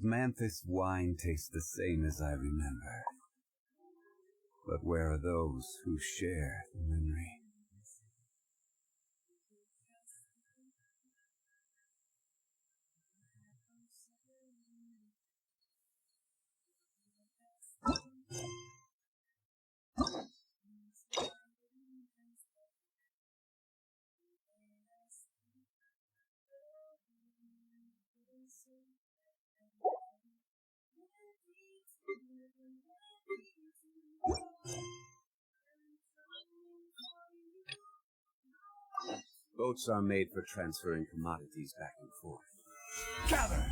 Manthus wine tastes the same as I remember. But where are those who share the memory? Boats are made for transferring commodities back and forth. Gather!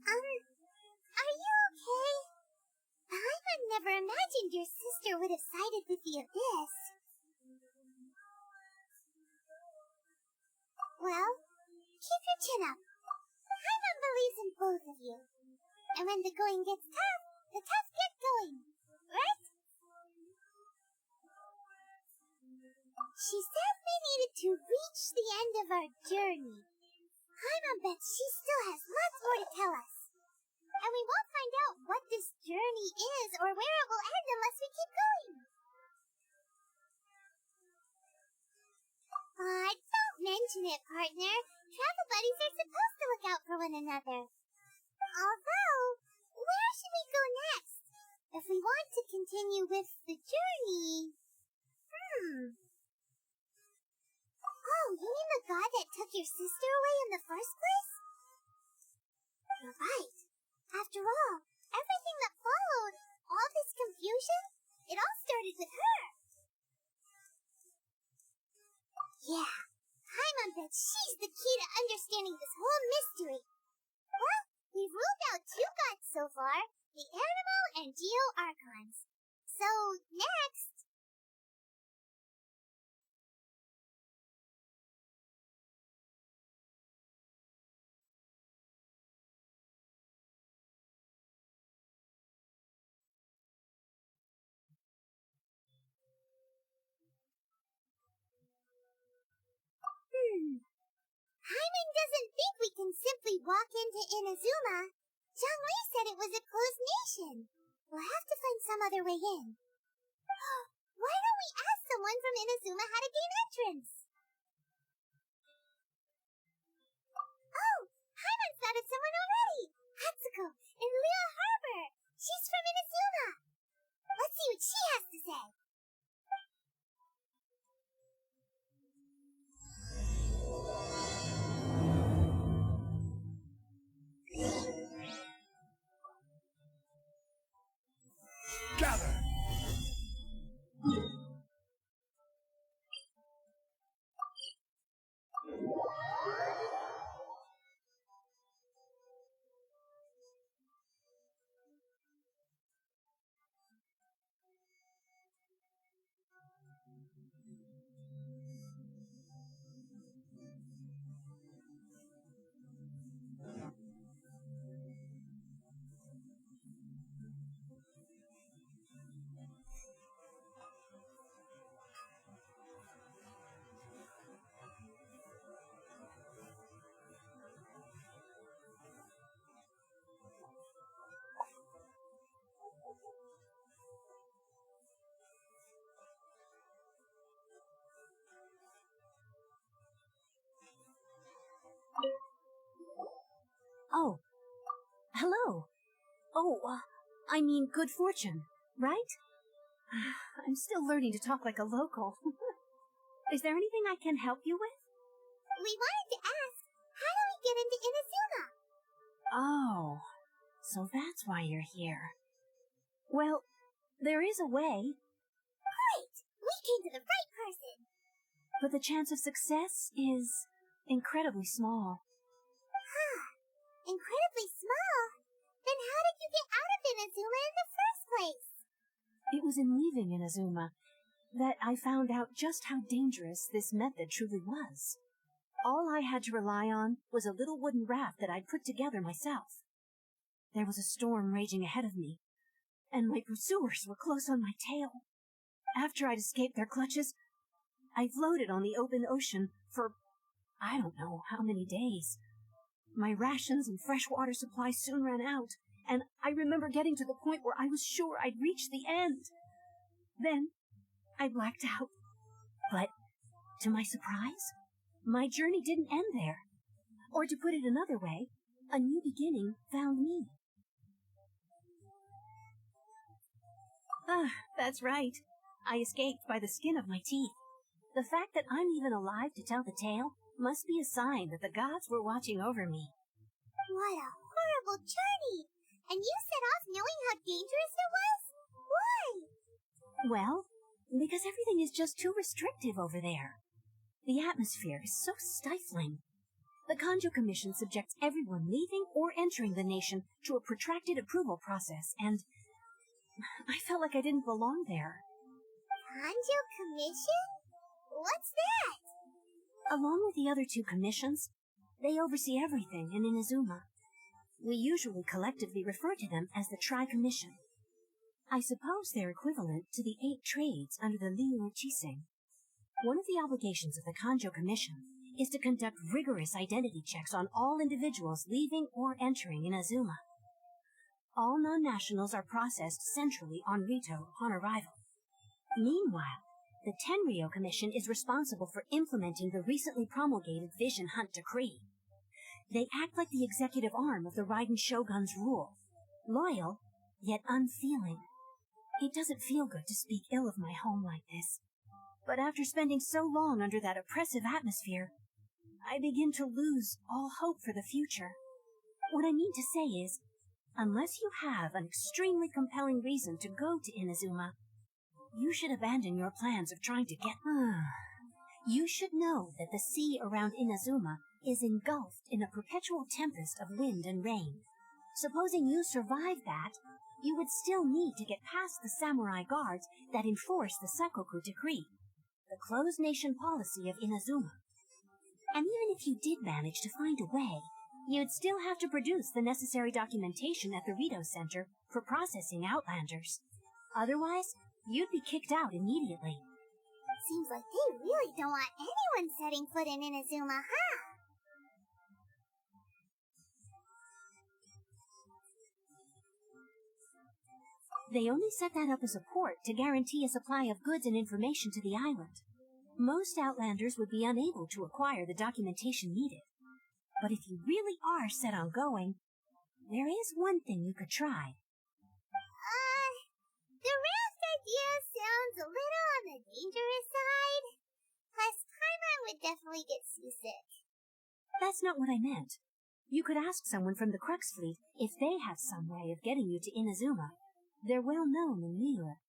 Are you okay? I would never imagined your sister would have sided with the abyss. Well, keep your chin up. Paimon believes in both of you. And when the going gets tough, the tough get going. Right? She said we needed to reach the end of our journey. Paimon bets she still has lots more to tell us. And we won't find out what this journey is or where it will end unless we keep going. Don't mention it, partner. Travel buddies are supposed to look out for one another. Although, where should we go next? If we want to continue with the journey... Oh, you mean the god that took your sister away in the first place? You're right. After all, everything that followed, all this confusion, it all started with her. Yeah, Paimon bets she's the key to understanding this whole mystery. Well, we've ruled out two gods so far, the Animo and Geo Archons. So, next... Paimon doesn't think we can simply walk into Inazuma. Zhongli said it was a closed nation. We'll have to find some other way in. Why don't we ask someone from Inazuma how to gain entrance? Oh, Paimon thought of someone already. Hatsuko in Lea Harbor. She's from Inazuma. Let's see what she has to say. Gather! Oh, hello. Oh, I mean good fortune, right? I'm still learning to talk like a local. Is there anything I can help you with? We wanted to ask, how do we get into Inazuma? Oh, so that's why you're here. Well, there is a way. Great! We came to the right person! But the chance of success is incredibly small. Incredibly small? Then how did you get out of Inazuma in the first place? It was in leaving Inazuma that I found out just how dangerous this method truly was. All I had to rely on was a little wooden raft that I'd put together myself. There was a storm raging ahead of me, and my pursuers were close on my tail. After I'd escaped their clutches, I floated on the open ocean for I don't know how many days. My rations and fresh water supply soon ran out, and I remember getting to the point where I was sure I'd reached the end. Then I blacked out. But to my surprise, my journey didn't end there. Or to put it another way, a new beginning found me. That's right. I escaped by the skin of my teeth. The fact that I'm even alive to tell the tale must be a sign that the gods were watching over me. What a horrible journey! And you set off knowing how dangerous it was? Why? Well, because everything is just too restrictive over there. The atmosphere is so stifling. The Kanjo Commission subjects everyone leaving or entering the nation to a protracted approval process, and I felt like I didn't belong there. Kanjo Commission? What's that? Along with the other two commissions, they oversee everything in Inazuma. We usually collectively refer to them as the Tri-Commission. I suppose they're equivalent to the 8 trades under the Liu Chising. One of the obligations of the Kanjo Commission is to conduct rigorous identity checks on all individuals leaving or entering Inazuma. All non-nationals are processed centrally on Rito upon arrival. Meanwhile, the Tenryo Commission is responsible for implementing the recently promulgated Vision Hunt Decree. They act like the executive arm of the Raiden Shogun's rule, loyal, yet unfeeling. It doesn't feel good to speak ill of my home like this, but after spending so long under that oppressive atmosphere, I begin to lose all hope for the future. What I mean to say is, unless you have an extremely compelling reason to go to Inazuma, you should abandon your plans of trying to get... You should know that the sea around Inazuma is engulfed in a perpetual tempest of wind and rain. Supposing you survive that, you would still need to get past the samurai guards that enforce the Sakoku Decree, the closed nation policy of Inazuma. And even if you did manage to find a way, you'd still have to produce the necessary documentation at the Rito Center for processing Outlanders. Otherwise, you'd be kicked out immediately. Seems like they really don't want anyone setting foot in Inazuma, huh? They only set that up as a port to guarantee a supply of goods and information to the island. Most Outlanders would be unable to acquire the documentation needed. But if you really are set on going, there is one thing you could try. The raft idea sounds a little on the dangerous side. Plus, Paimon would definitely get seasick. That's not what I meant. You could ask someone from the Crux Fleet if they have some way of getting you to Inazuma. They're well known in Liyue.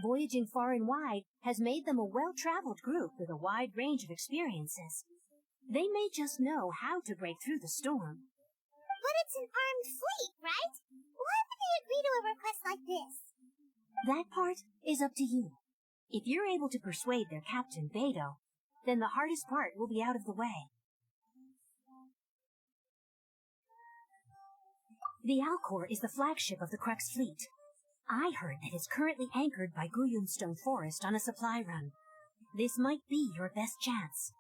Voyaging far and wide has made them a well-traveled group with a wide range of experiences. They may just know how to break through the storm. But it's an armed fleet, right? Why would they agree to a request like this? That part is up to you. If you're able to persuade their captain, Beidou, then the hardest part will be out of the way. The Alcor is the flagship of the Crux Fleet. I heard that it's currently anchored by Guyunstone Forest on a supply run. This might be your best chance.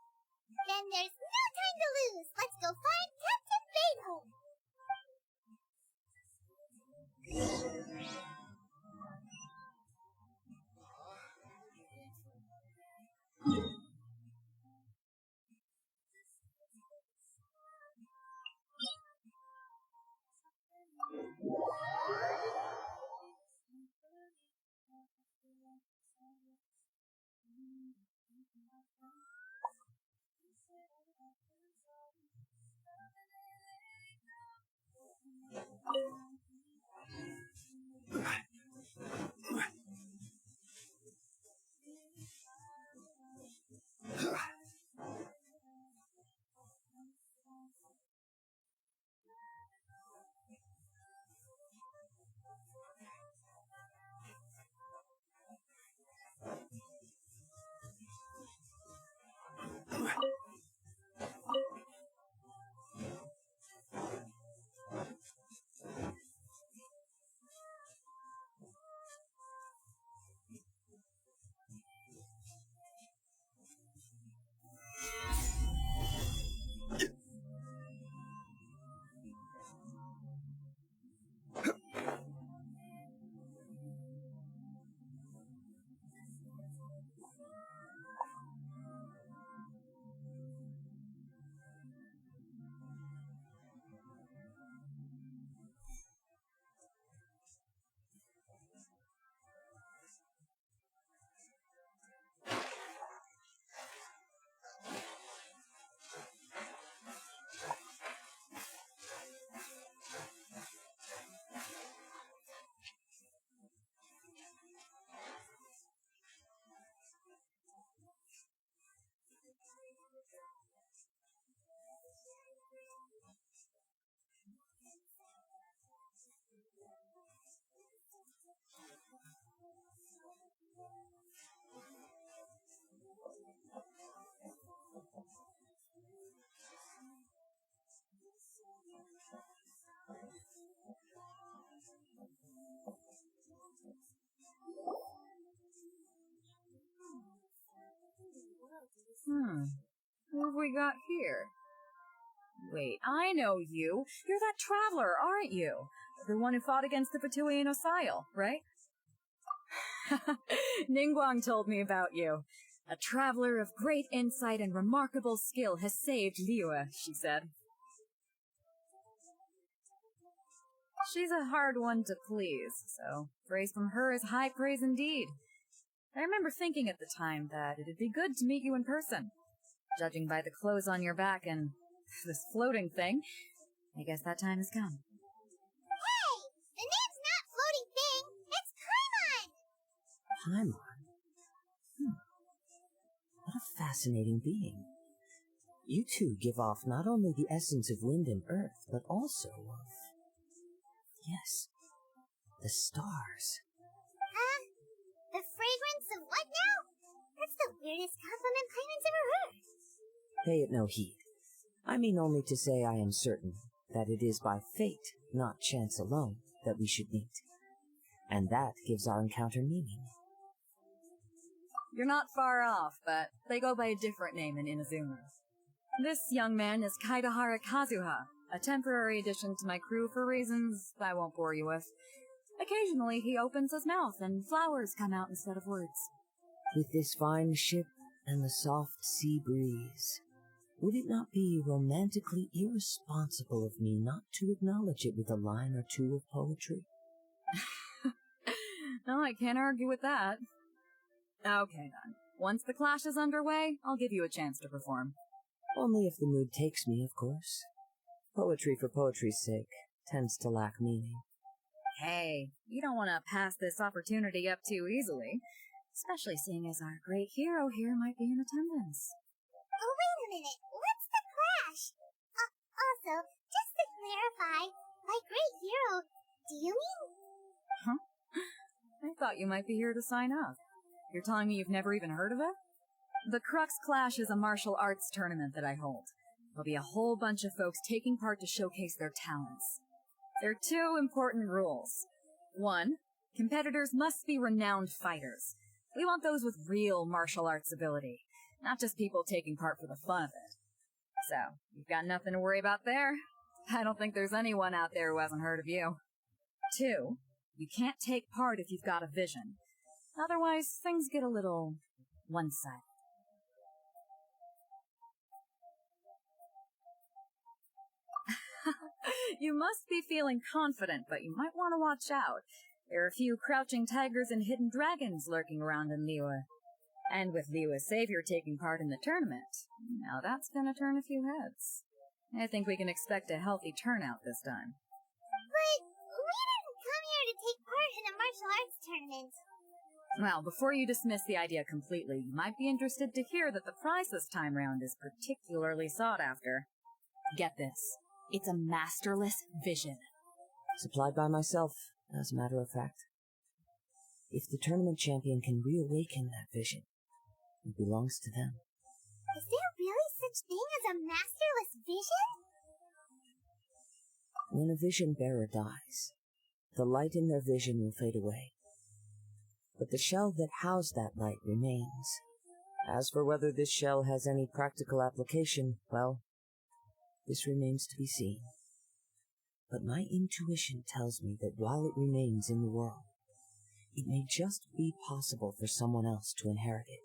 Then there's no time to lose. Let's go find Captain Beidou. What have we got here? Wait, I know you. You're that traveler, aren't you? The one who fought against the Patuian Osile, right? Ningguang told me about you. A traveler of great insight and remarkable skill has saved Liyue, she said. She's a hard one to please, so praise from her is high praise indeed. I remember thinking at the time that it'd be good to meet you in person. Judging by the clothes on your back and this floating thing, I guess that time has come. Hey! The name's not Floating Thing! It's Paimon! Paimon? What a fascinating being. You two give off not only the essence of wind and earth, but also of... yes, the stars. The fragrance of what now? That's the weirdest compliment Paimon's ever heard. Pay it no heed. I mean only to say I am certain that it is by fate, not chance alone, that we should meet. And that gives our encounter meaning. You're not far off, but they go by a different name in Inazuma. This young man is Kaidahara Kazuha, a temporary addition to my crew for reasons I won't bore you with. Occasionally he opens his mouth and flowers come out instead of words. With this fine ship and the soft sea breeze, would it not be romantically irresponsible of me not to acknowledge it with a line or two of poetry? No, I can't argue with that. Okay then. Once the clash is underway, I'll give you a chance to perform. Only if the mood takes me, of course. Poetry for poetry's sake tends to lack meaning. Hey, you don't want to pass this opportunity up too easily, especially seeing as our great hero here might be in attendance. Oh, wait a minute. What's the clash? Also, just to clarify, by great hero, do you mean... Huh? I thought you might be here to sign up. You're telling me you've never even heard of it? The Crux Clash is a martial arts tournament that I hold. There'll be a whole bunch of folks taking part to showcase their talents. There are 2 important rules. 1, competitors must be renowned fighters. We want those with real martial arts ability, not just people taking part for the fun of it. So, you've got nothing to worry about there. I don't think there's anyone out there who hasn't heard of you. 2, you can't take part if you've got a vision. Otherwise, things get a little one-sided. You must be feeling confident, but you might want to watch out. There are a few crouching tigers and hidden dragons lurking around in Liyue. And with Liyue's savior taking part in the tournament, now that's gonna turn a few heads. I think we can expect a healthy turnout this time. But we didn't come here to take part in a martial arts tournament. Well, before you dismiss the idea completely, you might be interested to hear that the prize this time round is particularly sought after. Get this. It's a masterless vision. Supplied by myself, as a matter of fact. If the tournament champion can reawaken that vision, it belongs to them. Is there really such thing as a masterless vision? When a vision bearer dies, the light in their vision will fade away. But the shell that housed that light remains. As for whether this shell has any practical application, well, this remains to be seen. But my intuition tells me that while it remains in the world, it may just be possible for someone else to inherit it.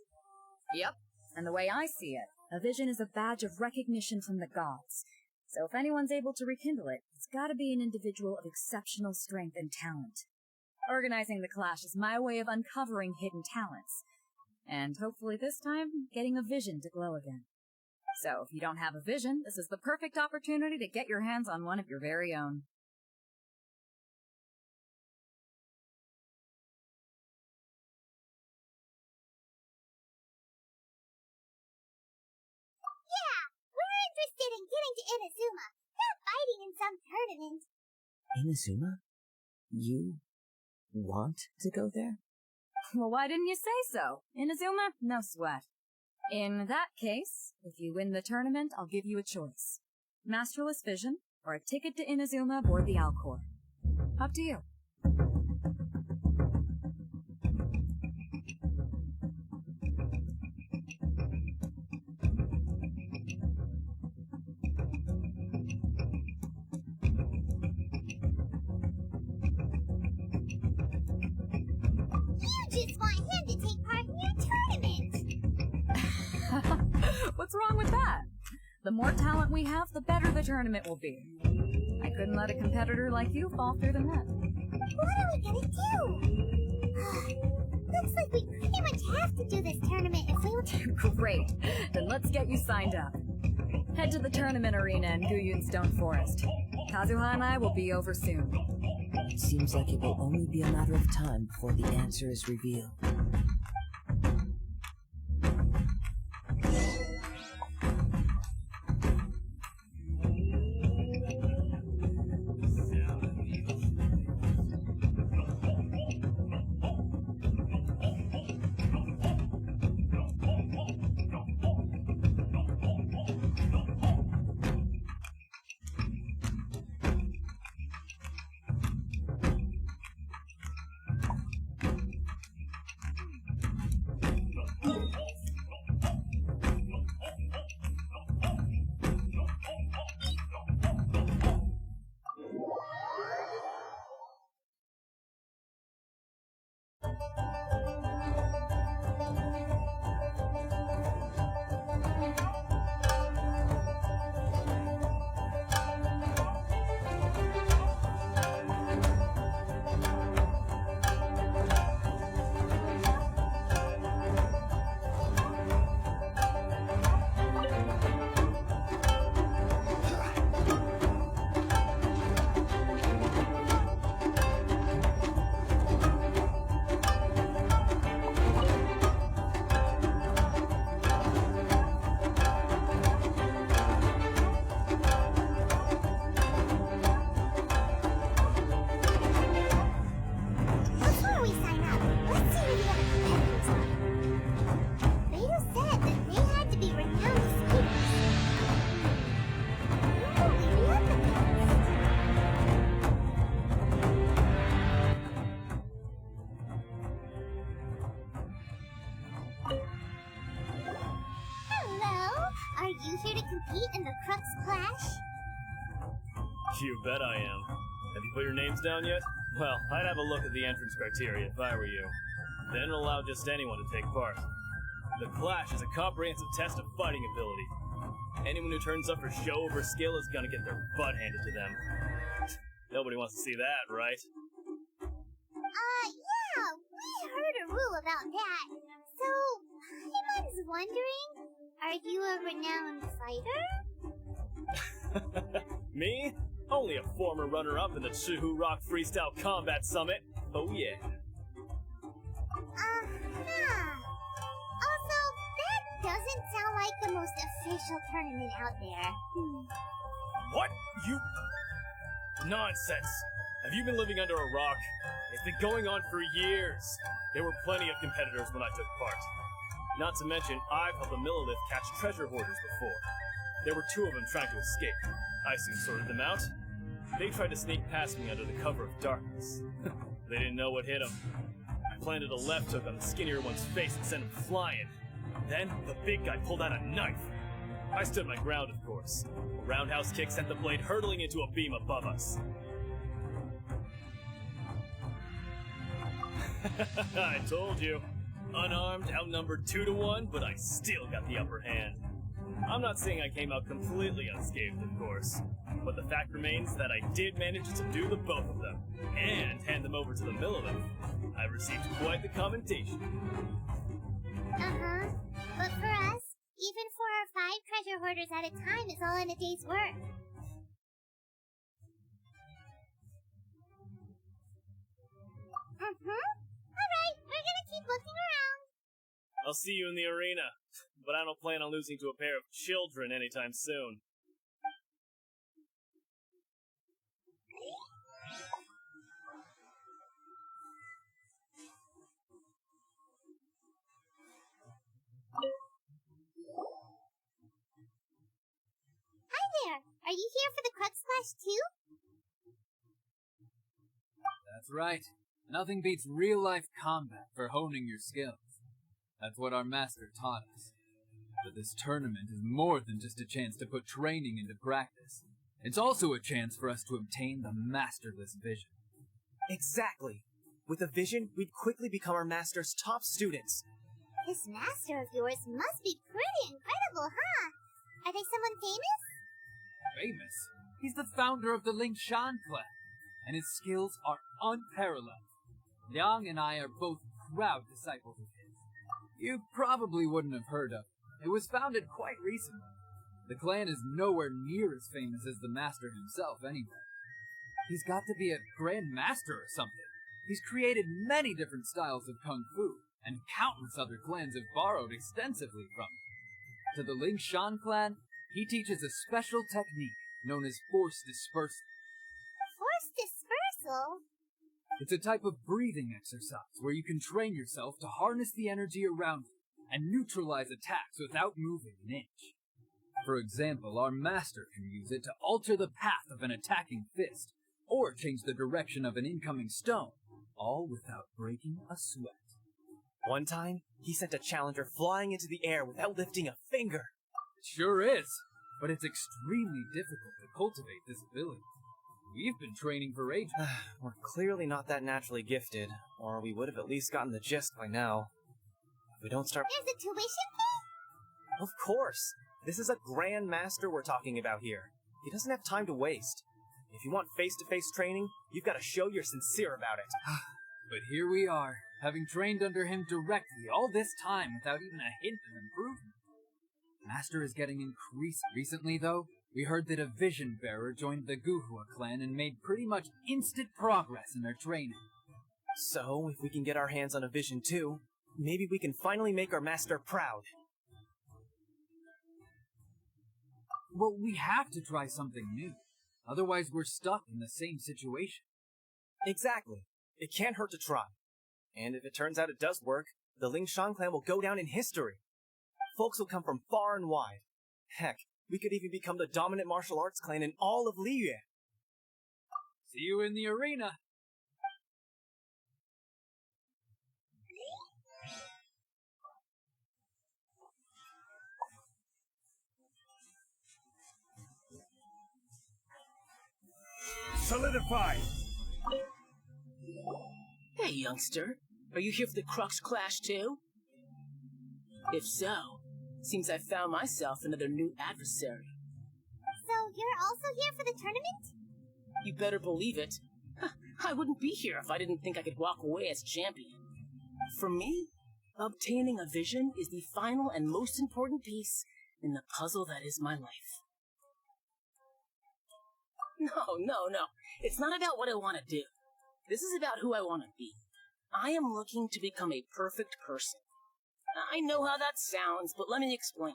Yep, and the way I see it, a vision is a badge of recognition from the gods. So if anyone's able to rekindle it, it's gotta be an individual of exceptional strength and talent. Organizing the clash is my way of uncovering hidden talents. And hopefully this time, getting a vision to glow again. So if you don't have a vision, this is the perfect opportunity to get your hands on one of your very own. Yeah, we're interested in getting to Inazuma, not fighting in some tournament. Inazuma? You want to go there? Well, why didn't you say so? Inazuma? No sweat. In that case, if you win the tournament, I'll give you a choice. Masterless Vision, or a ticket to Inazuma aboard the Alcor. Up to you. You just want him to take part in your tournament! What's wrong with that? The more talent we have, the better the tournament will be. I couldn't let a competitor like you fall through the net. What are we gonna do? Looks like we pretty much have to do this tournament if we want to. Great. Then let's get you signed up. Head to the tournament arena in Guyun Stone Forest. Kazuha and I will be over soon. It seems like it will only be a matter of time before the answer is revealed. Before we sign up, let's see who the other competitors are. Beidou said that they had to be renowned speakers. Who will we be up against? Hello, are you here to compete in the Crux Clash? You bet I am. Have you put your names down yet? Well, I'd have a look at the entrance criteria if I were you. Then allow just anyone to take part. The Clash is a comprehensive test of fighting ability. Anyone who turns up for show over skill is gonna get their butt handed to them. Nobody wants to see that, right? Yeah, we heard a rule about that. So, I was wondering, are you a renowned fighter? Me? Only a former runner-up in the Chihu Rock Freestyle Combat Summit. Oh yeah. Also, that doesn't sound like the most official tournament out there. What? You... Nonsense. Have you been living under a rock? It's been going on for years. There were plenty of competitors when I took part. Not to mention, I've helped the Millilith catch treasure hoarders before. There were 2 of them trying to escape. I soon sorted them out. They tried to sneak past me under the cover of darkness. They didn't know what hit them. I planted a left hook on the skinnier one's face and sent him flying. Then, the big guy pulled out a knife. I stood my ground, of course. A roundhouse kick sent the blade hurtling into a beam above us. I told you. Unarmed, outnumbered 2 to 1, but I still got the upper hand. I'm not saying I came out completely unscathed, of course, but the fact remains that I did manage to subdue the both of them, and hand them over to the Millilith. I received quite the commendation. But for us, even 4 or 5 treasure hoarders at a time is all in a day's work. Alright, we're gonna keep looking around. I'll see you in the arena, but I don't plan on losing to a pair of children anytime soon. Hi there! Are you here for the Crux Clash too? That's right. Nothing beats real-life combat for honing your skills. That's what our master taught us. But this tournament is more than just a chance to put training into practice. It's also a chance for us to obtain the masterless vision. Exactly. With a vision, we'd quickly become our master's top students. This master of yours must be pretty incredible, huh? Are they someone famous? Famous? He's the founder of the Lingshan clan, and his skills are unparalleled. Yang and I are both proud disciples of his. You probably wouldn't have heard of it. It was founded quite recently. The clan is nowhere near as famous as the master himself, anyway. He's got to be a grand master or something. He's created many different styles of kung fu, and countless other clans have borrowed extensively from him. To the Lingshan clan, he teaches a special technique known as force dispersal. Force dispersal? It's a type of breathing exercise where you can train yourself to harness the energy around you and neutralize attacks without moving an inch. For example, our master can use it to alter the path of an attacking fist, or change the direction of an incoming stone, all without breaking a sweat. One time, he sent a challenger flying into the air without lifting a finger. It sure is, but it's extremely difficult to cultivate this ability. We've been training for ages. We're clearly not that naturally gifted, or we would have at least gotten the gist by now. If we don't start... There's a tuition fee? Of course! This is a grand master we're talking about here. He doesn't have time to waste. If you want face-to-face training, you've got to show you're sincere about it. But here we are, having trained under him directly all this time without even a hint of improvement. Master is getting increased. Recently, though, we heard that a vision bearer joined the Guhua clan and made pretty much instant progress in their training. So, if we can get our hands on a vision too, maybe we can finally make our master proud. Well, we have to try something new. Otherwise, we're stuck in the same situation. Exactly. It can't hurt to try. And if it turns out it does work, the Lingshan clan will go down in history. Folks will come from far and wide. Heck, we could even become the dominant martial arts clan in all of Liyue. See you in the arena. Solidify! Hey, youngster. Are you here for the Crux Clash too? If so, Seems I've found myself another new adversary. So you're also here for the tournament? You better believe it. I wouldn't be here if I didn't think I could walk away as champion. For me, obtaining a vision is the final and most important piece in the puzzle that is my life. No. It's not about what I want to do. This is about who I want to be. I am looking to become a perfect person. I know how that sounds, but let me explain.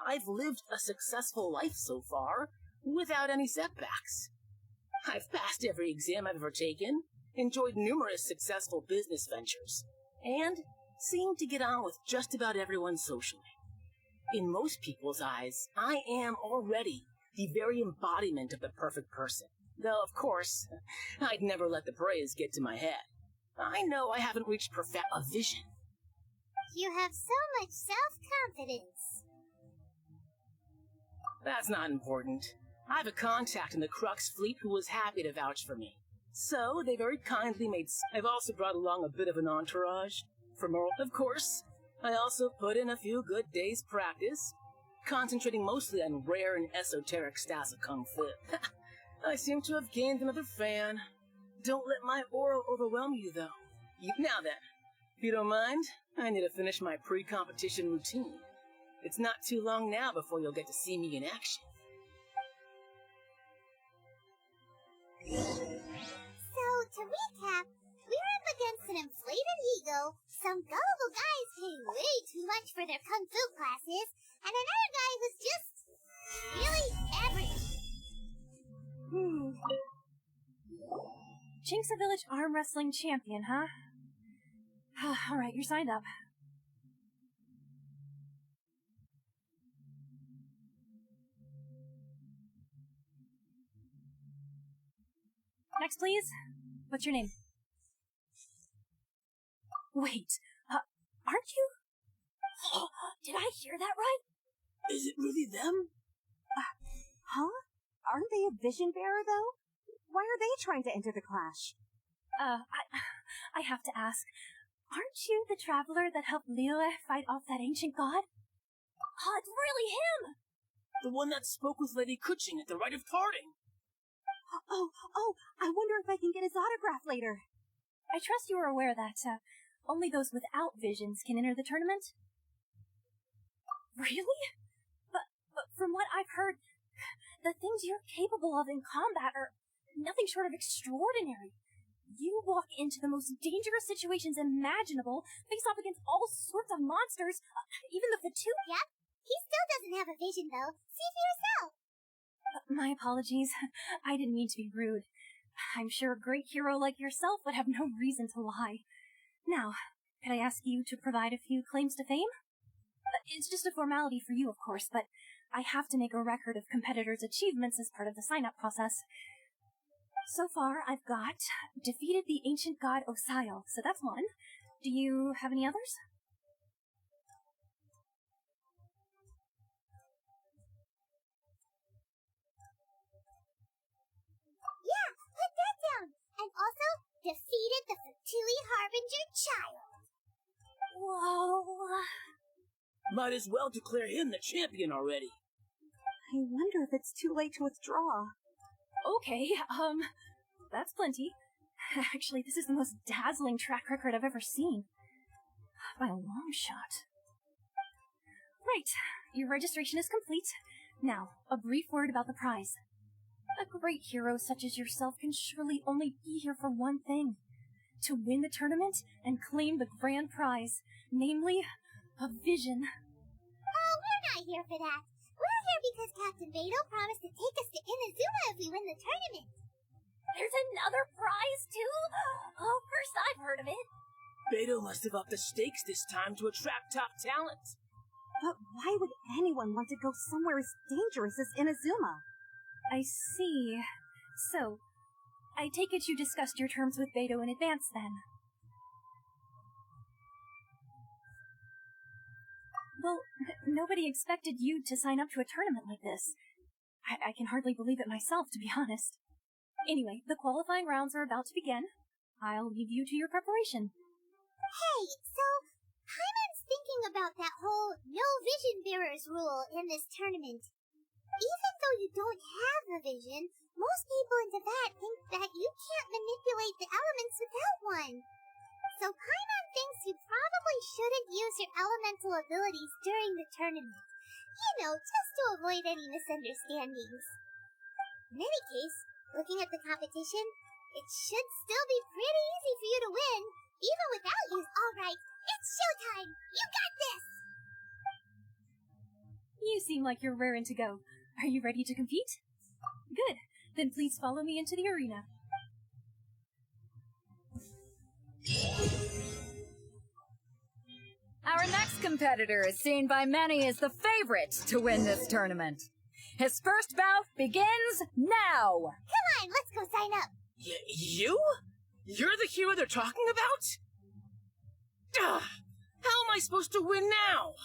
I've lived a successful life so far, without any setbacks. I've passed every exam I've ever taken, enjoyed numerous successful business ventures, and seem to get on with just about everyone socially. In most people's eyes, I am already the very embodiment of the perfect person. Though, of course, I'd never let the praise get to my head. I know I haven't reached a vision. You have so much self-confidence. That's not important. I have a contact in the Crux fleet who was happy to vouch for me. So, they very kindly made... I've also brought along a bit of an entourage. For moral... Of course, I also put in a few good days' practice, concentrating mostly on rare and esoteric styles of Kung Fu. I seem to have gained another fan. Don't let my aura overwhelm you, though. Now then, if you don't mind, I need to finish my pre-competition routine. It's not too long now before you'll get to see me in action. So, to recap, we're up against an inflated ego, some gullible guys paying way too much for their Kung Fu classes, and another guy who's just really average. Chinksa Village Arm Wrestling Champion, huh? Alright, you're signed up. Next, please. What's your name? Wait, aren't you... did I hear that right? Is it really them? Huh? Aren't they a vision bearer, though? Why are they trying to enter the clash? I have to ask, aren't you the traveler that helped Liyue fight off that ancient god? Oh, it's really him! The one that spoke with Lady Kuching at the rite of parting. Oh, I wonder if I can get his autograph later. I trust you are aware that, only those without visions can enter the tournament? Really? But from what I've heard, the things you're capable of in combat are nothing short of extraordinary. You walk into the most dangerous situations imaginable, face off against all sorts of monsters, even the Fatu. Yep, he still doesn't have a vision, though. See for yourself. My apologies. I didn't mean to be rude. I'm sure a great hero like yourself would have no reason to lie. Now, could I ask you to provide a few claims to fame? It's just a formality for you, of course, but I have to make a record of competitors' achievements as part of the sign-up process. So far, I've got defeated the ancient god Osayo, so that's one. Do you have any others? Yeah, put that down. And also, defeated the Fatui Harbinger child. Whoa. Might as well declare him the champion already. I wonder if it's too late to withdraw. Okay, that's plenty. Actually, this is the most dazzling track record I've ever seen. By a long shot. Right, your registration is complete. Now, a brief word about the prize. A great hero such as yourself can surely only be here for one thing. To win the tournament and claim the grand prize, namely, a vision. Oh, we're not here for that. We're here because Captain Beidou promised to take us to Inazuma if we win the tournament. There's another prize, too? Oh, first I've heard of it. Beidou must have upped the stakes this time to attract top talent. But why would anyone want to go somewhere as dangerous as Inazuma? I see. So, I take it you discussed your terms with Beidou in advance, then? Well, nobody expected you to sign up to a tournament like this. I can hardly believe it myself, to be honest. Anyway, the qualifying rounds are about to begin. I'll leave you to your preparation. Hey, so, Paimon's thinking thinking about that whole no vision bearers rule in this tournament. Even though you don't have a vision, most people in Tibet think that you can't manipulate the elements without one. So Paimon thinks you probably shouldn't use your elemental abilities during the tournament. You know, just to avoid any misunderstandings. In any case, looking at the competition, it should still be pretty easy for you to win, even without you. Alright, it's showtime! You got this! You seem like you're raring to go. Are you ready to compete? Good. Then please follow me into the arena. Our next competitor is seen by many as the favorite to win this tournament. His first bout begins now! Come on, let's go sign up! You? You're the hero they're talking about? How am I supposed to win now?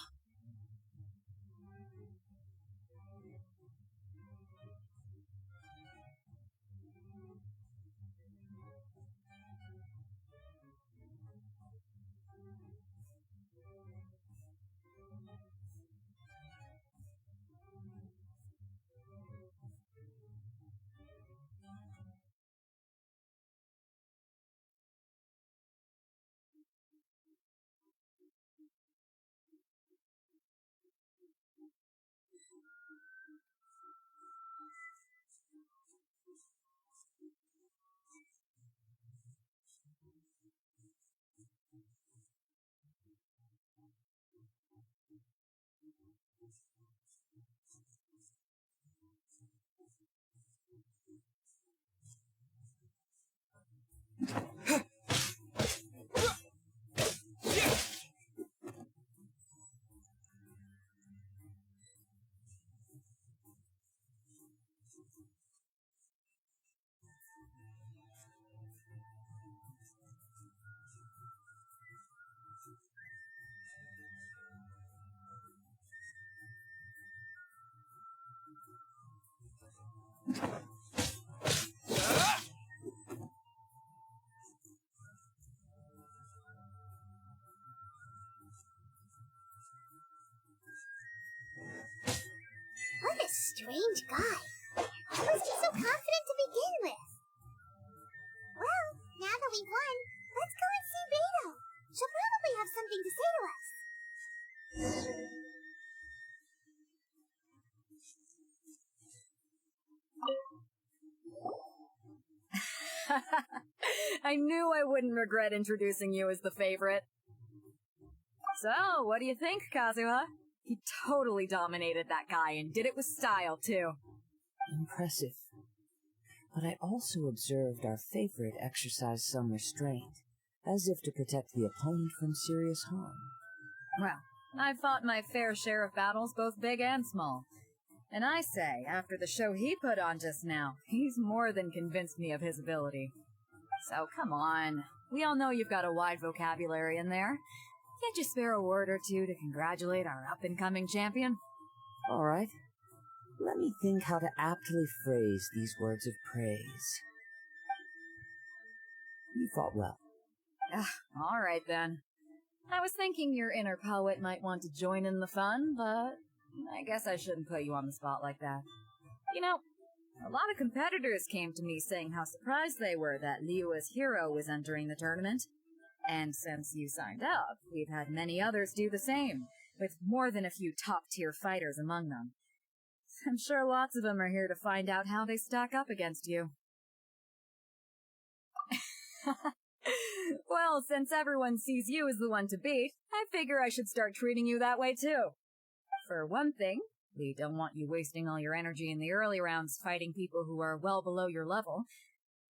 What a strange guy. How was he so confident to begin with? Well, now that we've won, let's go and see Beto. She'll probably have something to say to us. I knew I wouldn't regret introducing you as the favorite. So, what do you think, Kazuha? He totally dominated that guy and did it with style, too. Impressive. But I also observed our favorite exercise some restraint, as if to protect the opponent from serious harm. Well, I've fought my fair share of battles, both big and small. And I say, after the show he put on just now, he's more than convinced me of his ability. So come on. We all know you've got a wide vocabulary in there. Can't you spare a word or two to congratulate our up-and-coming champion? All right. Let me think how to aptly phrase these words of praise. You fought well. All right, then. I was thinking your inner poet might want to join in the fun, but I guess I shouldn't put you on the spot like that. You know, a lot of competitors came to me saying how surprised they were that Liyue's hero was entering the tournament. And since you signed up, we've had many others do the same, with more than a few top-tier fighters among them. I'm sure lots of them are here to find out how they stack up against you. Well, since everyone sees you as the one to beat, I figure I should start treating you that way too. For one thing, we don't want you wasting all your energy in the early rounds fighting people who are well below your level.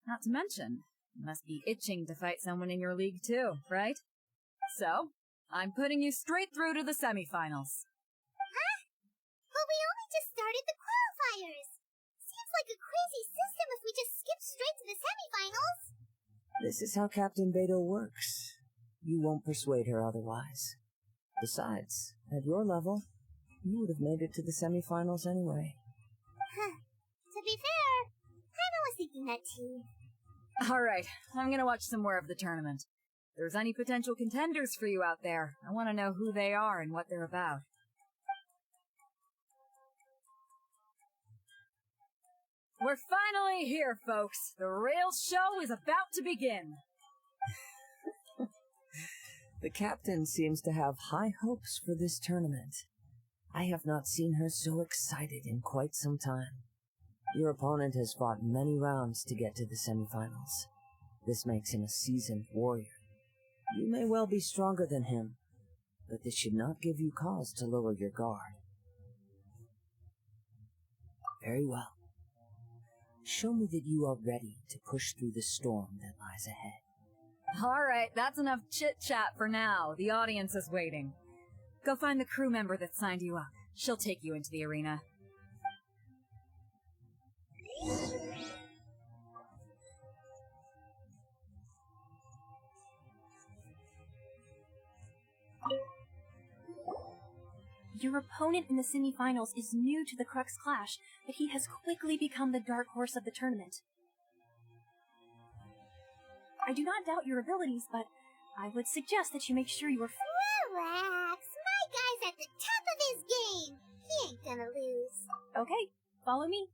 Not to mention, you must be itching to fight someone in your league too, right? So, I'm putting you straight through to the semifinals. Huh? But we only just started the qualifiers. Seems like a crazy system if we just skip straight to the semifinals. This is how Captain Beto works. You won't persuade her otherwise. Besides, at your level, you would have made it to the semifinals anyway. Huh. To be fair, I was thinking that too. Alright, I'm gonna watch some more of the tournament. there's any potential contenders for you out there, I want to know who they are and what they're about. We're finally here, folks. The real show is about to begin. The captain seems to have high hopes for this tournament. I have not seen her so excited in quite some time. Your opponent has fought many rounds to get to the semifinals. This makes him a seasoned warrior. You may well be stronger than him, but this should not give you cause to lower your guard. Very well. Show me that you are ready to push through the storm that lies ahead. All right, that's enough chit-chat for now. The audience is waiting. Go find the crew member that signed you up. She'll take you into the arena. Your opponent in the semifinals is new to the Crux Clash, but he has quickly become the dark horse of the tournament. I do not doubt your abilities, but I would suggest that you make sure you are... Relax. My guy's at the top of his game. He ain't gonna lose. Okay, follow me.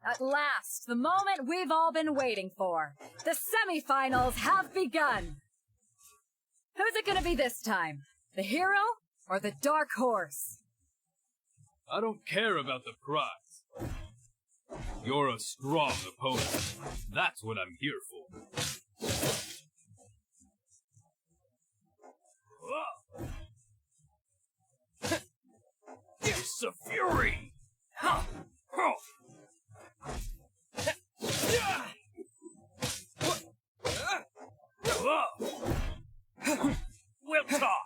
At last, the moment we've all been waiting for. The semifinals have begun. Who's it gonna be this time? The hero or the dark horse? I don't care about the prize. You're a strong opponent. That's what I'm here for. It's a fury! Well taught!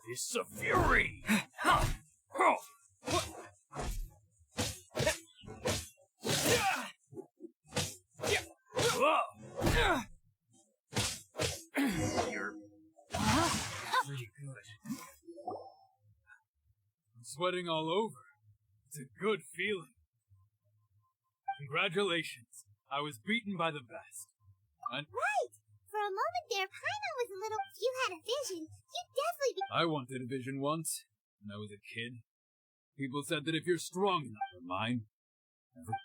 It's a fury! You're pretty good. I'm sweating all over. It's a good feeling. Congratulations. I was beaten by the best. And Right! For a moment there, Paimon was a little... You had a vision. You definitely... I wanted a vision once, when I was a kid. People said that if you're strong enough for mine.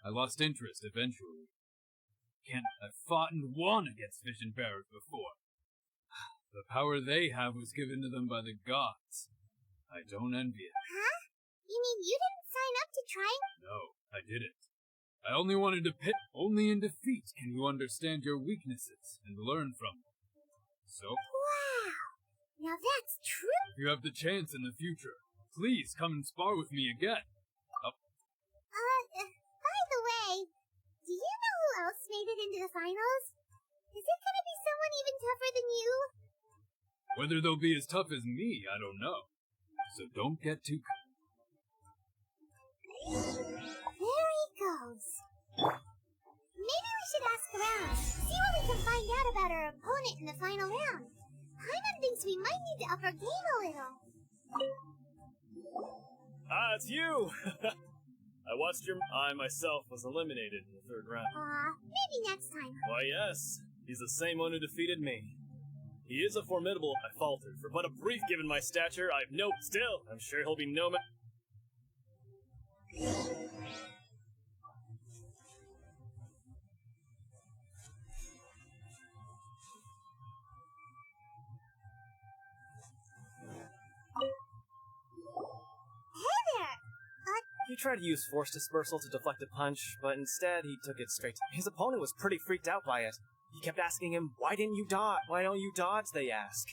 I lost interest eventually. I've fought and won against vision bearers before. The power they have was given to them by the gods. I don't envy it. Huh? You mean you didn't sign up to try? No, I didn't. I only wanted to pit. Only in defeat can you understand your weaknesses and learn from them. So, Wow! Now that's true! if you have the chance in the future, please come and spar with me again. By the way, do you know who else made it into the finals? Is it gonna be someone even tougher than you? Whether they'll be as tough as me, I don't know. So don't get too... There he goes. Maybe we should ask around, see what we can find out about our opponent in the final round. Paimon thinks we might need to up our game a little. Ah, it's you! I watched your... I myself was eliminated in the third round. Maybe next time. Why, yes. He's the same one who defeated me. He is a formidable... I faltered. For but a brief given my stature, I've no... Still, I'm sure he'll be no... He tried to use force dispersal to deflect a punch, but instead he took it straight. His opponent was pretty freaked out by it. He kept asking him, "Why didn't you dodge? Why don't you dodge?" they ask.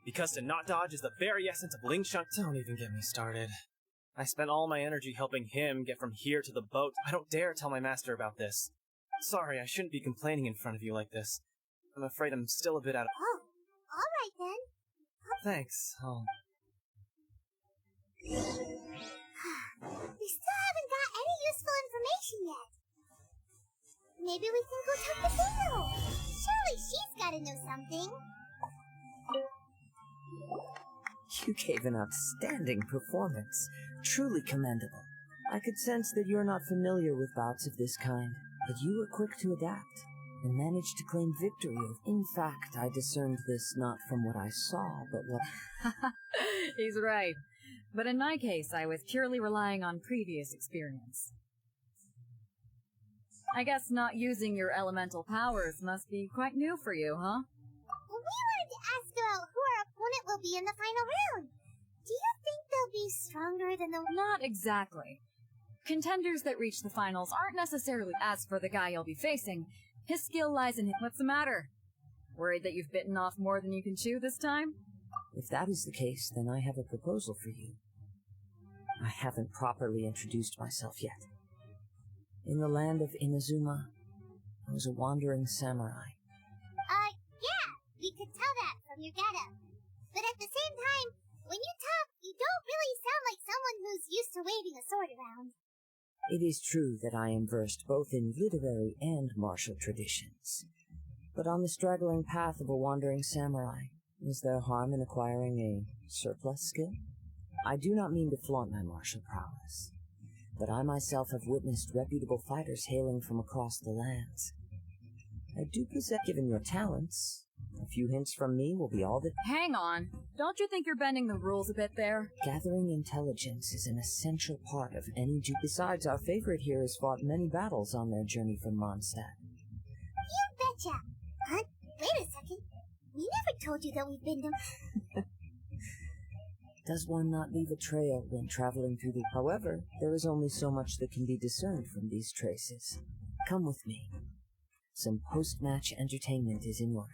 Because to not dodge is the very essence of Ling Shan. Don't even get me started. I spent all my energy helping him get from here to the boat. I don't dare tell my master about this. Sorry, I shouldn't be complaining in front of you like this. I'm afraid I'm still a bit out of... Oh, alright then. Thanks, We still haven't got any useful information yet. Maybe we can go talk to Bingo. Surely she's gotta know something. You gave an outstanding performance. Truly commendable. I could sense that you're not familiar with bouts of this kind, but you were quick to adapt, and managed to claim victory. In fact, I discerned this not from what I saw, but what... He's right. But in my case, I was purely relying on previous experience. I guess not using your elemental powers must be quite new for you, huh? We wanted to ask about who our opponent will be in the final round. Do you think they'll be stronger than the... Not exactly. Contenders that reach the finals aren't necessarily... As for the guy you'll be facing, his skill lies in him. What's the matter? Worried that you've bitten off more than you can chew this time? If that is the case, then I have a proposal for you. I haven't properly introduced myself yet. In the land of Inazuma, I was a wandering samurai. Yeah, we could tell that from your getup. But at the same time, when you talk, you don't really sound like someone who's used to waving a sword around. It is true that I am versed both in literary and martial traditions. But on the straggling path of a wandering samurai, is there harm in acquiring a surplus skill? I do not mean to flaunt my martial prowess, but I myself have witnessed reputable fighters hailing from across the lands. I do possess, given your talents, a few hints from me will be all that... Hang on. Don't you think you're bending the rules a bit there? Gathering intelligence is an essential part of any Besides, our favorite here has fought many battles on their journey from Mondstadt. You betcha! Huh? Wait a second. We never told you that we've been to... Does one not leave a trail when traveling through the... However, there is only so much that can be discerned from these traces. Come with me. Some post-match entertainment is in order.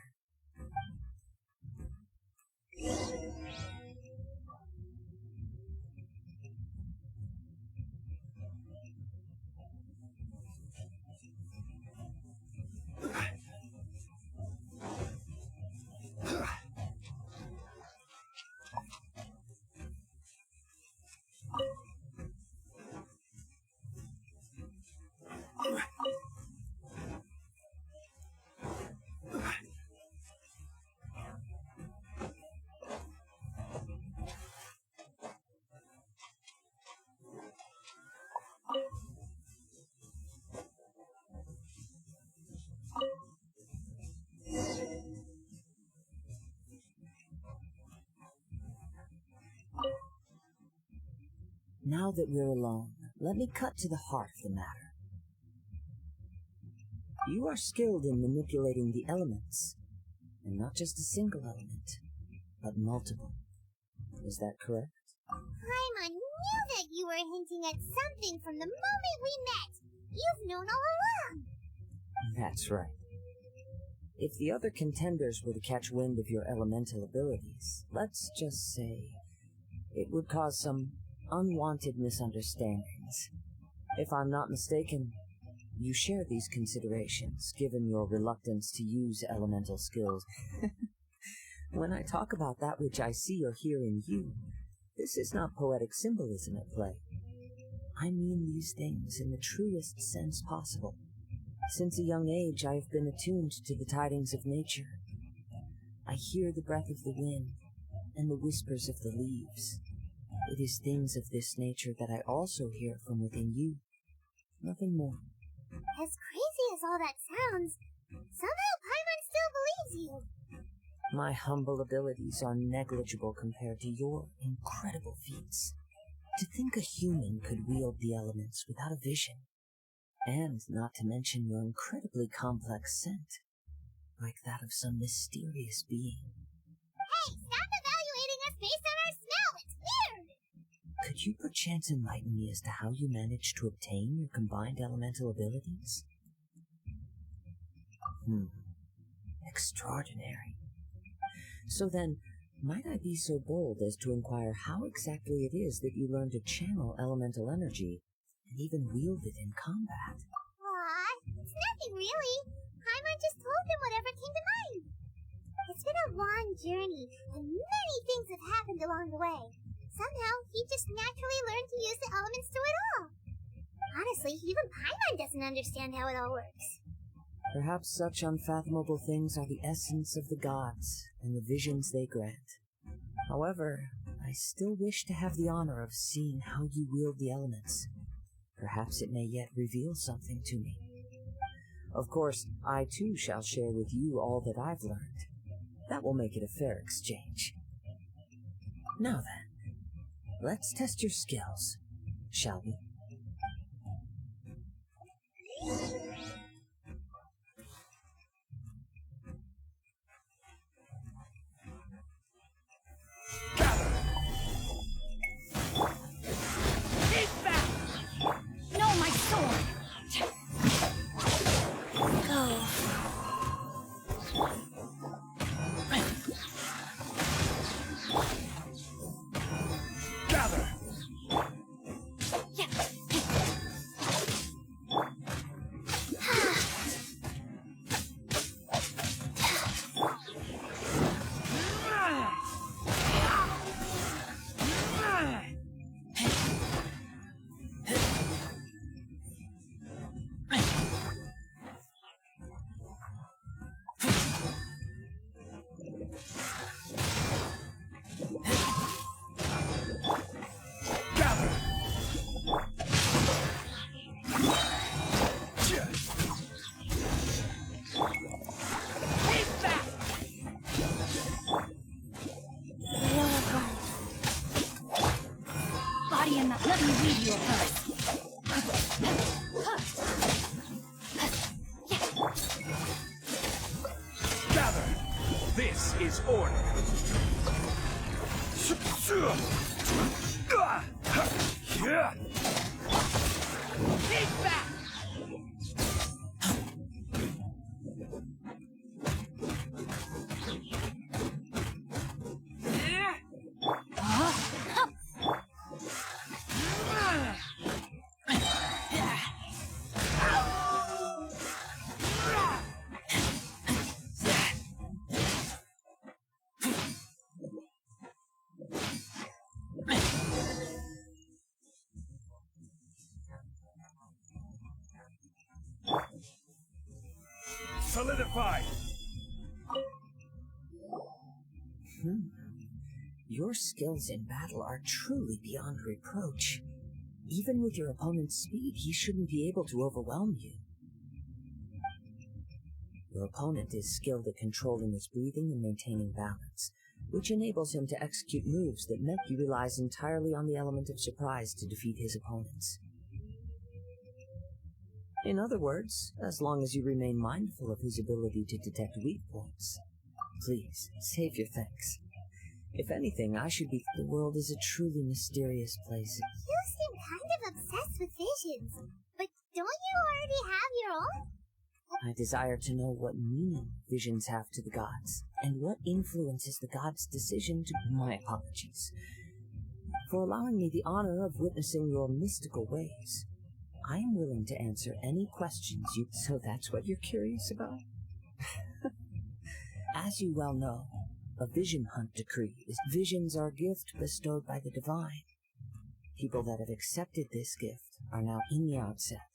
Now that we're alone, let me cut to the heart of the matter. You are skilled in manipulating the elements, and not just a single element, but multiple. Is that correct? Paimon knew that you were hinting at something from the moment we met. You've known all along. That's right. If the other contenders were to catch wind of your elemental abilities, let's just say, it would cause some unwanted misunderstandings. If I'm not mistaken, you share these considerations, given your reluctance to use elemental skills. When I talk about that which I see or hear in you, this is not poetic symbolism at play. I mean these things in the truest sense possible. Since a young age, I have been attuned to the tidings of nature. I hear the breath of the wind and the whispers of the leaves. It is things of this nature that I also hear from within you. Nothing more. As crazy as all that sounds, somehow Paimon still believes you. My humble abilities are negligible compared to your incredible feats. To think a human could wield the elements without a vision, and not to mention your incredibly complex scent, like that of some mysterious being. Hey, stop evaluating us based on our smell! It's weird! Could you perchance enlighten me as to how you managed to obtain your combined elemental abilities? Extraordinary. So then, might I be so bold as to inquire how exactly it is that you learned to channel elemental energy and even wield it in combat? Aw, it's nothing really. Paimon just told him whatever came to mind. It's been a long journey, and many things have happened along the way. Somehow, he just naturally learned to use the elements through it all. Honestly, even Paimon doesn't understand how it all works. Perhaps such unfathomable things are the essence of the gods and the visions they grant. However, I still wish to have the honor of seeing how you wield the elements. Perhaps it may yet reveal something to me. Of course, I too shall share with you all that I've learned. That will make it a fair exchange. Now then, let's test your skills, shall we? Let me read your verse. Gather! This is order! Take back! Solidified! Your skills in battle are truly beyond reproach. Even with your opponent's speed, he shouldn't be able to overwhelm you. Your opponent is skilled at controlling his breathing and maintaining balance, which enables him to execute moves that he relies entirely on the element of surprise to defeat his opponents. In other words, as long as you remain mindful of his ability to detect weak points, please, save your thanks. If anything, I should be... The world is a truly mysterious place. You seem kind of obsessed with visions, but don't you already have your own? I desire to know what meaning visions have to the gods, and what influences the gods' decision to... My apologies for allowing me the honor of witnessing your mystical ways. I am willing to answer any questions you... So that's what you're curious about? As you well know, a vision hunt decree is... Visions are a gift bestowed by the divine. People that have accepted this gift are now in the outset.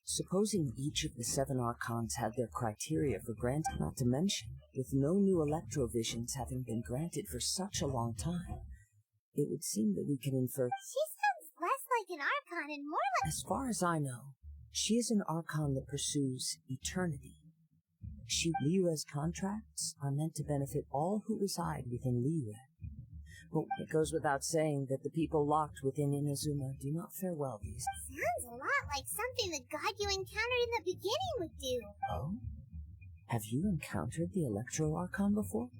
Supposing each of the 7 archons had their criteria for granting, not to mention, with no new electrovisions having been granted for such a long time, it would seem that we can infer... She sounds less like an archon and more like... As far as I know, she is an archon that pursues eternity. Liyue's contracts are meant to benefit all who reside within Liyue. But it goes without saying that the people locked within Inazuma do not fare well these days. Sounds a lot like something the god you encountered in the beginning would do. Oh? Have you encountered the Electro Archon before?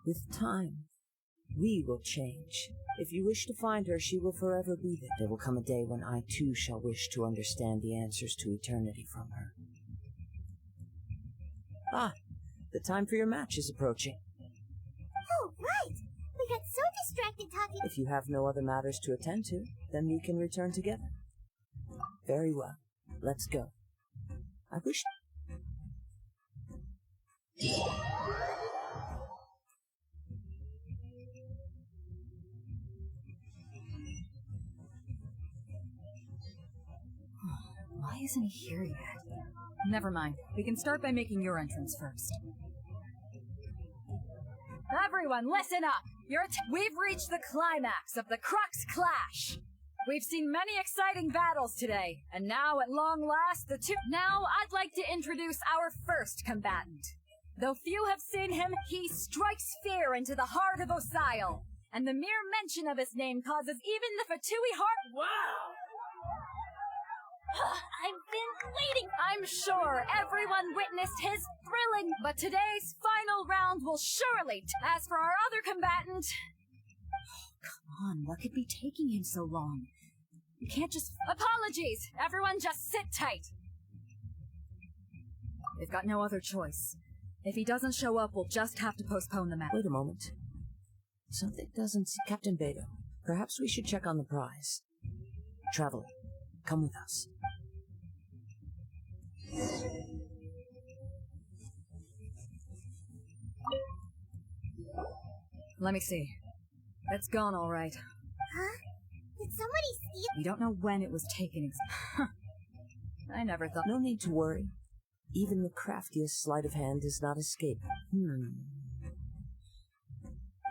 With time, we will change. If you wish to find her, she will forever be there. There will come a day when I too shall wish to understand the answers to eternity from her. Ah, the time for your match is approaching. Oh, right! We got so distracted talking... If you have no other matters to attend to, then we can return together. Very well. Let's go. I wish... Why isn't he here yet? Never mind. We can start by making your entrance first. Everyone, listen up! We've reached the climax of the Crux Clash. We've seen many exciting battles today, and now at long last Now I'd like to introduce our first combatant. Though few have seen him, he strikes fear into the heart of Osile, and the mere mention of his name causes even the Fatui heart— Wow! I've been waiting! I'm sure everyone witnessed his thrilling— But today's final round will surely— As for our other combatant— Come on, what could be taking him so long? You can't just— Apologies! Everyone just sit tight! We've got no other choice. If he doesn't show up, we'll just have to postpone the match. Wait a moment. Something doesn't... Captain Beto, perhaps we should check on the prize. Traveler, come with us. Let me see. It's gone all right. Huh? Did somebody steal? We don't know when it was taken. I never thought— No need to worry. Even the craftiest sleight of hand does not escape.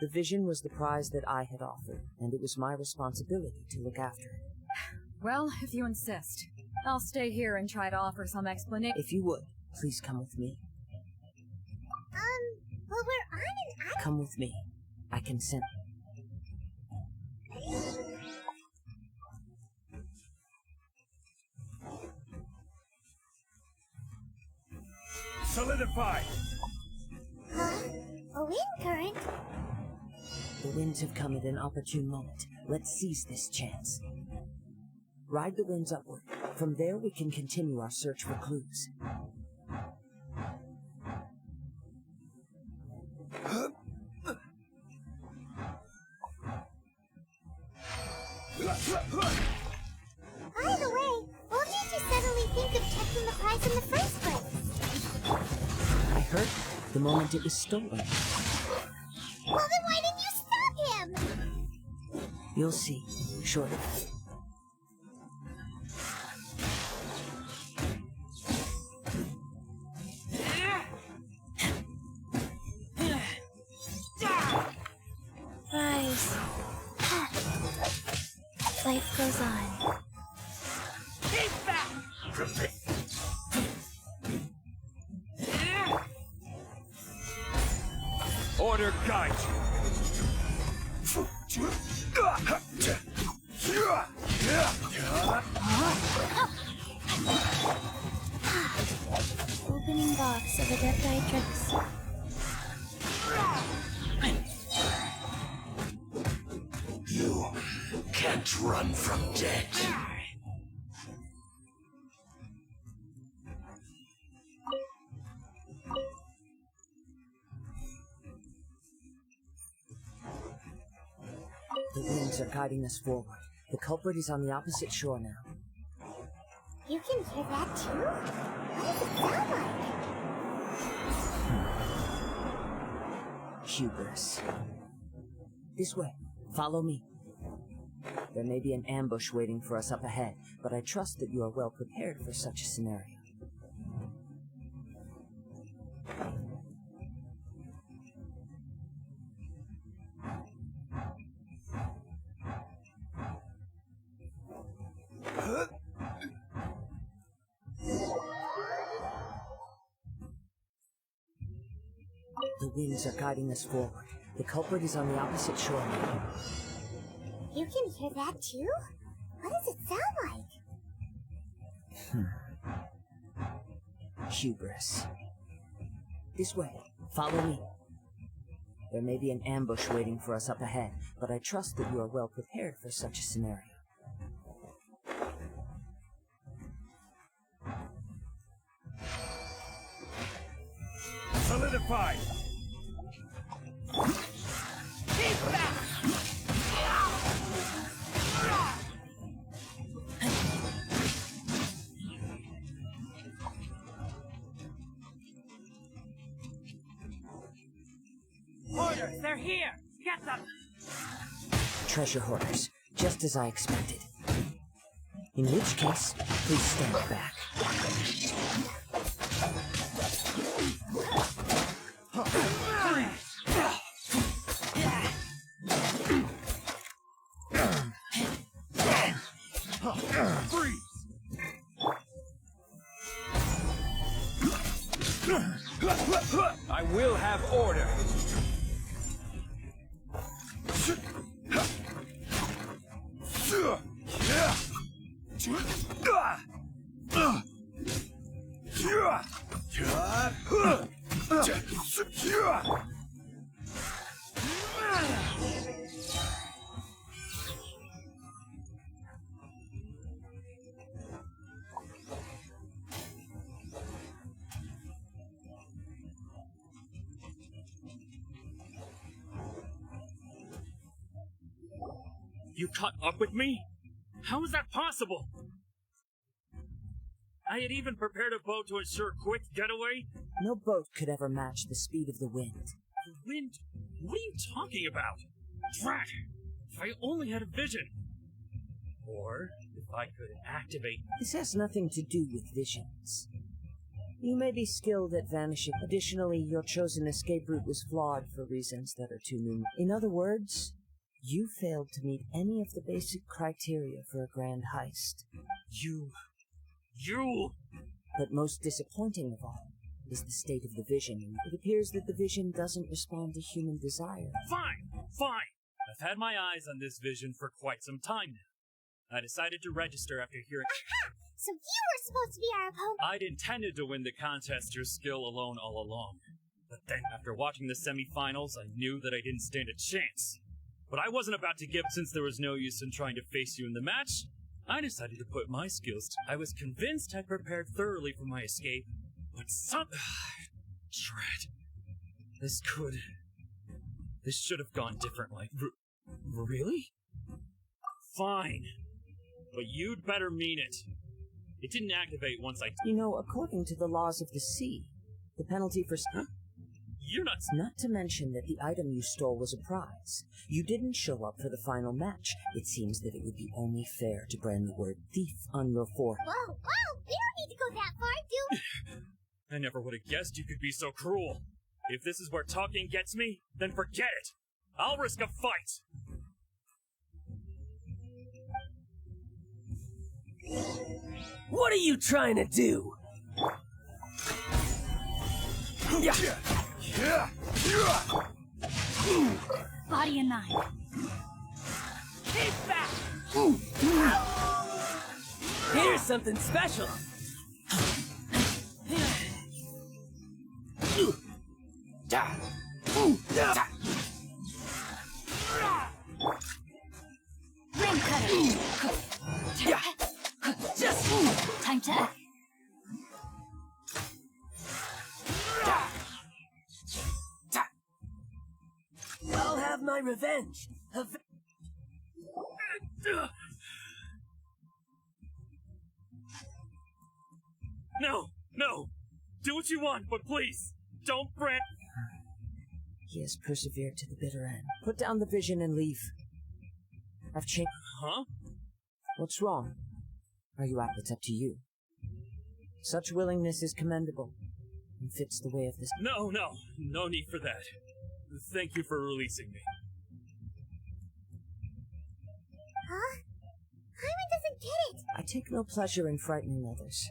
The vision was the prize that I had offered, and it was my responsibility to look after it. Well, if you insist. I'll stay here and try to offer some explanation. If you would, please come with me. Well, we're on an island. Come with me. I consent. Solidify! Huh? A wind current? The winds have come at an opportune moment. Let's seize this chance. Ride the winds upward. From there we can continue our search for clues. By the way, what did you suddenly think of checking the prize in the first place? I heard the moment it was stolen. Well, then why didn't you stop him? You'll see, shortly. Rise. Life goes on. Keep back! Order guide Opening box of Adepti. You can't run from death. The winds are guiding us forward. The culprit is on the opposite shore now. You can hear that too? What does it sound like? Hubris. This way. Follow me. There may be an ambush waiting for us up ahead, but I trust that you are well prepared for such a scenario. The winds are guiding us forward. The culprit is on the opposite shore now. You can hear that too? What does it sound like? Hubris. This way. Follow me. There may be an ambush waiting for us up ahead, but I trust that you are well prepared for such a scenario. Solidify! Keep back! Orders, they're here! Get them! Treasure hoarders, just as I expected. In which case, please stand back. I will have order. You caught up with me? How is that possible? I had even prepared a boat to ensure a quick getaway. No boat could ever match the speed of the wind. The wind? What are you talking about? Drat! If I only had a vision. Or if I could activate... This has nothing to do with visions. You may be skilled at vanishing. Additionally, your chosen escape route was flawed for reasons that are too numerous. In other words, you failed to meet any of the basic criteria for a grand heist. You... But most disappointing of all is the state of the vision. It appears that the vision doesn't respond to human desire. Fine. I've had my eyes on this vision for quite some time now. I decided to register after hearing... Aha! So you were supposed to be our opponent. I'd intended to win the contest through skill alone all along. But then, after watching the semi-finals, I knew that I didn't stand a chance. But I wasn't about to give since there was no use in trying to face you in the match. I decided to put my skills to... I was convinced I'd prepared thoroughly for my escape, but Drat. This should have gone differently. Really? Fine. But you'd better mean it. It didn't activate once I... You know, according to the laws of the sea, the penalty for... Huh? You're nuts. Not to mention that the item you stole was a prize. You didn't show up for the final match. It seems that it would be only fair to brand the word thief on your forehead. Whoa! We don't need to go that far, do we? I never would have guessed you could be so cruel. If this is where talking gets me, then forget it. I'll risk a fight. What are you trying to do? Body and mind. Keep back! Here's something special. Ring cutter. Just time to act. I'll have my revenge. No. Do what you want, but please, don't brand... He has persevered to the bitter end. Put down the vision and leave. I've changed... Huh? What's wrong? Are you up? It's up to you. Such willingness is commendable and fits the way of this... No need for that. Thank you for releasing me. Huh? Hyman doesn't get it! I take no pleasure in frightening others.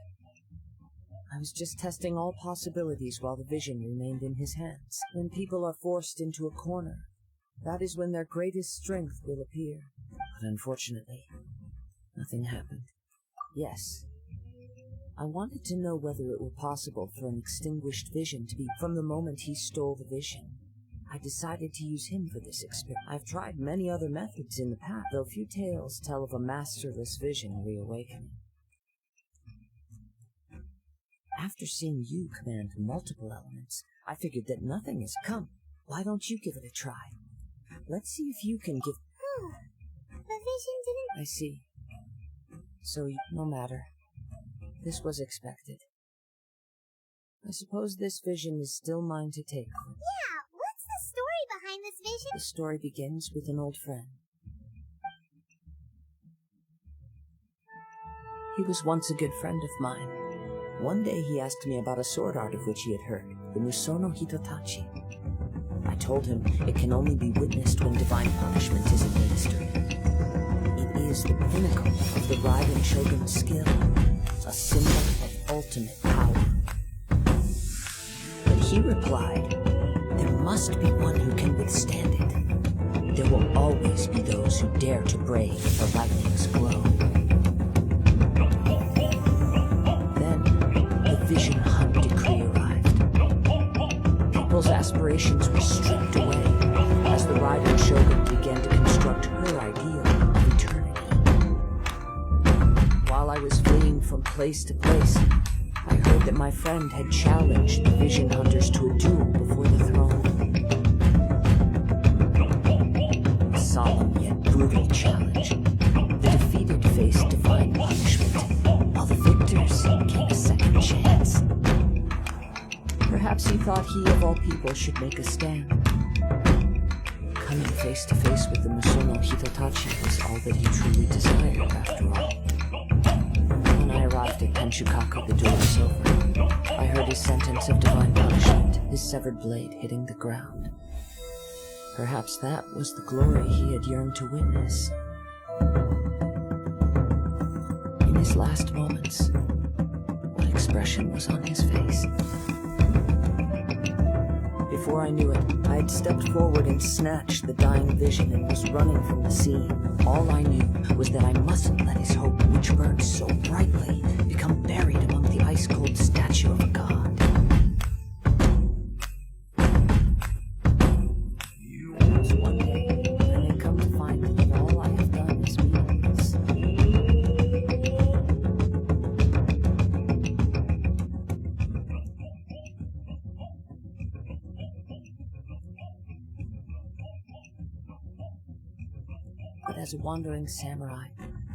I was just testing all possibilities while the vision remained in his hands. When people are forced into a corner, that is when their greatest strength will appear. But unfortunately, nothing happened. Yes, I wanted to know whether it were possible for an extinguished vision to be... From the moment he stole the vision, I decided to use him for this experiment. I've tried many other methods in the past, though few tales tell of a masterless vision reawakening. After seeing you command multiple elements, I figured that nothing has come. Why don't you give it a try? Let's see if you can give... The vision didn't... I see. So, no matter. This was expected. I suppose this vision is still mine to take. Yeah, what's the story behind this vision? The story begins with an old friend. He was once a good friend of mine. One day he asked me about a sword art of which he had heard, the Musono Hitotachi. I told him it can only be witnessed when divine punishment is administered. It is the pinnacle of the Raiden Shogun's skill, a symbol of ultimate power. But He replied, "There must be one who can withstand it. There will always be those who dare to brave the lightning's glow." Then, the Vision Hunt decree arrived. People's aspirations were stripped away as the Raiden Shogun began to construct her ideal of eternity. While I was fleeing from place to place, I heard that my friend had challenged the Vision Hunters to a duel before the throne. A solemn yet brutal challenge. The defeated faced divine punishment, while the victors gained a second chance. Perhaps he thought he of all people should make a stand. Coming face to face with the Musono Hitotachi was all that he truly desired, after all. When I arrived at Penshukaku, the duel was over. I heard his sentence of divine punishment, his severed blade hitting the ground. Perhaps that was the glory he had yearned to witness. In his last moments, what expression was on his face? Before I knew it, I had stepped forward and snatched the dying vision and was running from the scene. All I knew was that I mustn't let his hope, which burned so brightly, become buried among the ice-cold statue of a god. Perhaps one day, I may come to find that all I have done is meaningless. But as a wandering samurai,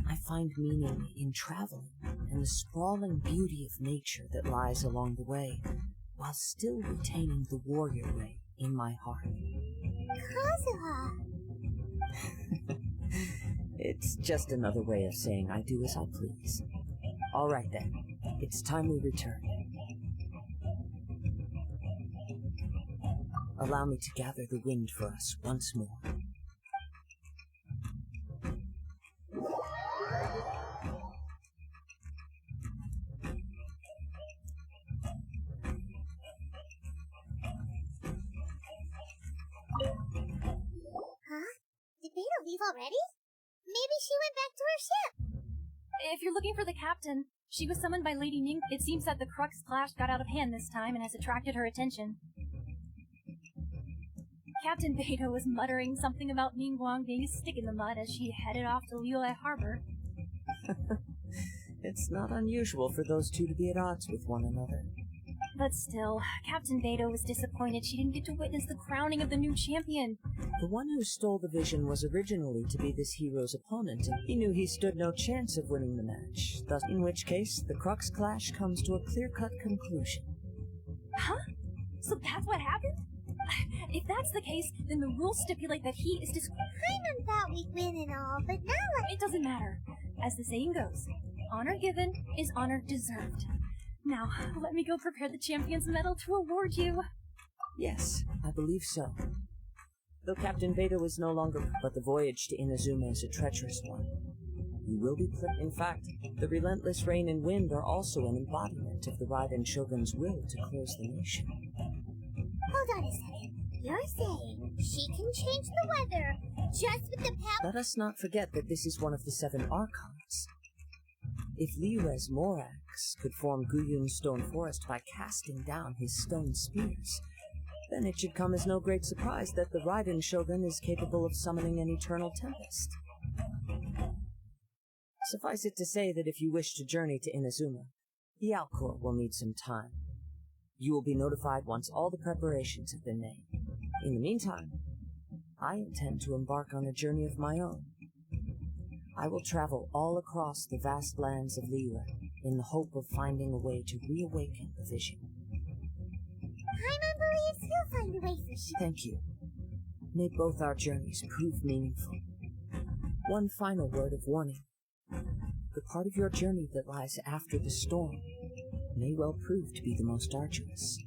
I find meaning in traveling and the sprawling beauty of nature that lies along the way, while still retaining the warrior ray in my heart. Kazuha! It's just another way of saying I do as I please. All right then, it's time we return. Allow me to gather the wind for us once more. Huh? Did Beta leave already? Maybe she went back to her ship. If you're looking for the captain, she was summoned by Lady Ning. It seems that the Crux clash got out of hand this time and has attracted her attention. Captain Beidou was muttering something about Ningguang being a stick in the mud as she headed off to Liyue Harbor. It's not unusual for those two to be at odds with one another. But still, Captain Beidou was disappointed she didn't get to witness the crowning of the new champion. The one who stole the vision was originally to be this hero's opponent, and he knew he stood no chance of winning the match, thus in which case the Crux clash comes to a clear-cut conclusion. Huh? So that's what happened? If that's the case, then the rules stipulate that he is Paimon thought we'd win and all, but now It doesn't matter. As the saying goes, honor given is honor deserved. Now, let me go prepare the champion's medal to award you. Yes, I believe so. Though Captain Beidou is no longer, but the voyage to Inazuma is a treacherous one. You will be in fact, the relentless rain and wind are also an embodiment of the Raiden Shogun's will to close the nation. Hold on a second. You're saying she can change the weather just with the power? Let us not forget that this is one of the 7 Archons. If Liyue's Morax could form Guyun's stone forest by casting down his stone spears, then it should come as no great surprise that the Raiden Shogun is capable of summoning an eternal tempest. Suffice it to say that if you wish to journey to Inazuma, the Alcor will need some time. You will be notified once all the preparations have been made. In the meantime, I intend to embark on a journey of my own. I will travel all across the vast lands of Liyue in the hope of finding a way to reawaken the vision. Paimon believes he'll find a way for sure. Thank you. May both our journeys prove meaningful. One final word of warning. The part of your journey that lies after the storm may well prove to be the most arduous.